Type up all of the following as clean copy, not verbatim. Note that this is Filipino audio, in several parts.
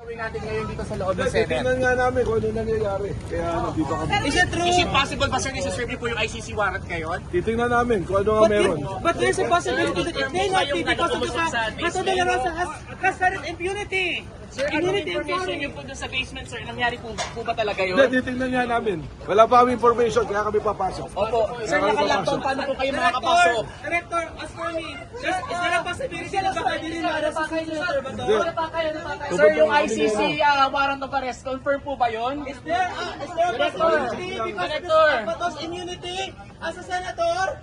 gagawin natin ngayon dito sa loob ng Senate? Titingnan nga namin kung ano nangyayari. Kaya nandito kami. Is it possible ba, sir, isa-serve niyo po yung ICC warrant ngayon? Titingnan namin kung ano nga meron. But there's a possibility that it may not be because of the fact that the La Rosa has current impunity. Sir, ano information niyo po doon sa basement, sir? Nangyari po ba talaga yun? Hindi, titingnan nga namin. Wala pa kami information, kaya kami papasok. Opo. Sir, naka-lockdown, paano po kayo makakapasok? Director, as for me, is there a possibility na baka hindi na arrest si Senator Bato? Sir, yung ICC warrant of arrest, confirm po ba yun? Is there a possibility because of Bato's immunity as a senator?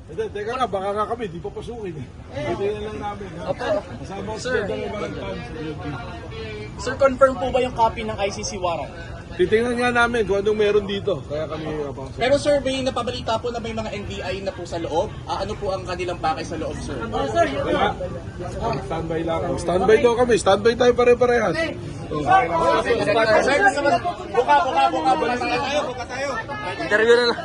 Hindi, teka nga, baka nga kami, di pa pasukin eh. Titingnan lang namin. Ha? Kasama ko sa General Marantan sa BNP. Sir, confirm po ba yung copy ng ICC warrant? Titingnan nga namin kung anong meron dito, kaya kami papasok. Pero sir, may napabalita po na may mga NBI na po sa loob. Ano po ang kanilang pakay sa loob, sir? Wala. Standby lang. Standby daw kami, standby tayo pare-parehas. Sir, buka tayo. Interview na lang.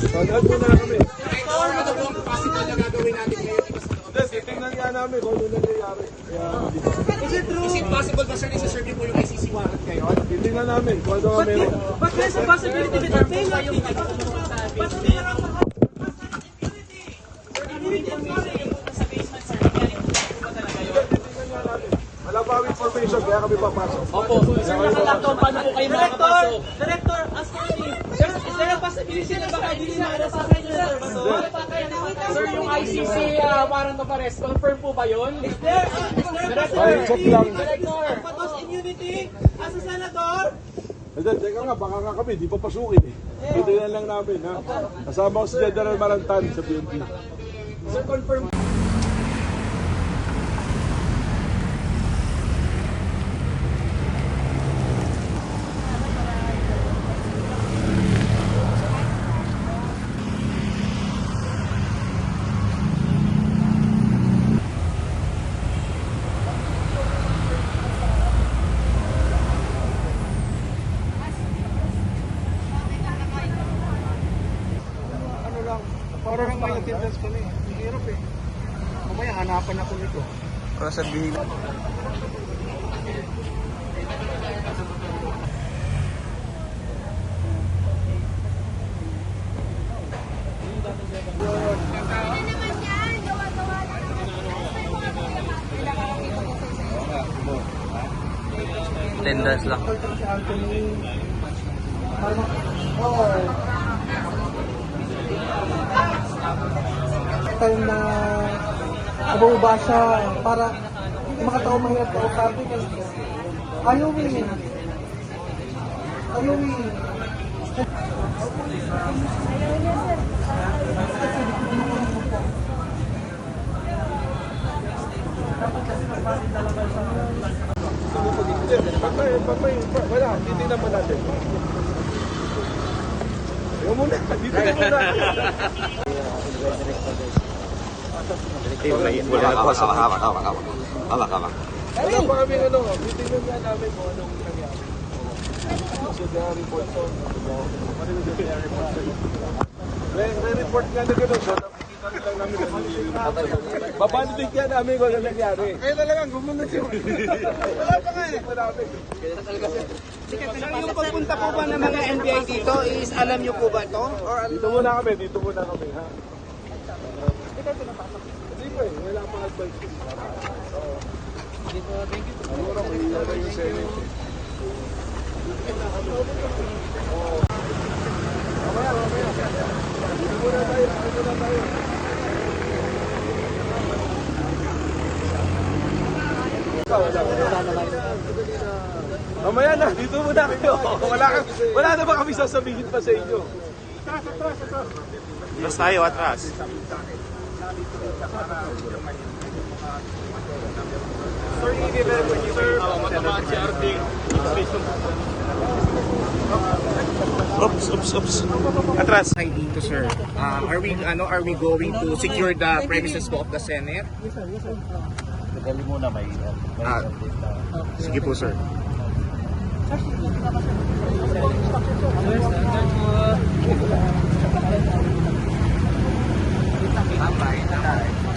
Pagod muna kami. Ano po ang possible na gagawin natin ngayon? Hindi, titingnan nga namin kung ano nangyayari. Kaya nandito kami. Is it possible ba, sir, isa-serve niyo po yung ICC warrant ngayon? Titingnan namin kung ano nga meron. But there's a possibility that it may not be because of the fact that the La Rosa Wala pa kami information, kaya kami papasok. Opo. Sir, naka-lockdown, paano po kayo makakapasok? Director, as for me, is there a possibility na baka hindi na arrest si Senator Bato? Sir, yung ICC warrant of arrest, confirm po ba yun? Is there a Ay, check lang. Director, Bato's immunity as a senator? Hindi, teka nga, baka nga kami, di pa pasukin eh. Titingnan lang namin, ha? Kasama ko si General Marantan sa BNP. Sir, confirm. Parang may attendance kami. Hirap eh. Mamaya hanapan ako nito. Para sabihin. Attendance lang. Time na ababa siya para yung mga tao mahirap kausapin kasi ayaw eh. Wala, titignan pa natin. Ayaw muna, dito na muna. Hawak. Wala pa kami ano, titignan nga namin kung anong nangyari. So, report to. Re-report nga na gano'n, so nakikita lang namin babalitig nga namin kung ano nangyari. Kaya talagang gumunod yun. Wala pa nga eh. Yung pagpunta po ba ng mga NBI dito is alam niyo po ba ito? Dito muna kami, ha? Hindi pa eh, wala pang advice. Siguro, may ilan yung Senate. Mamaya. Dito muna tayo. Mamaya na, dito muna kayo. Wala na ba kami sasabihin pa sa inyo? Atras tayo, atras. Sir, i-level po niyo, sir. Matamaan si Arting. Oops. Atras. Hi dito, sir. Are we going to secure the premises po of the Senate? Dali muna, may Sige po, sir. Bye.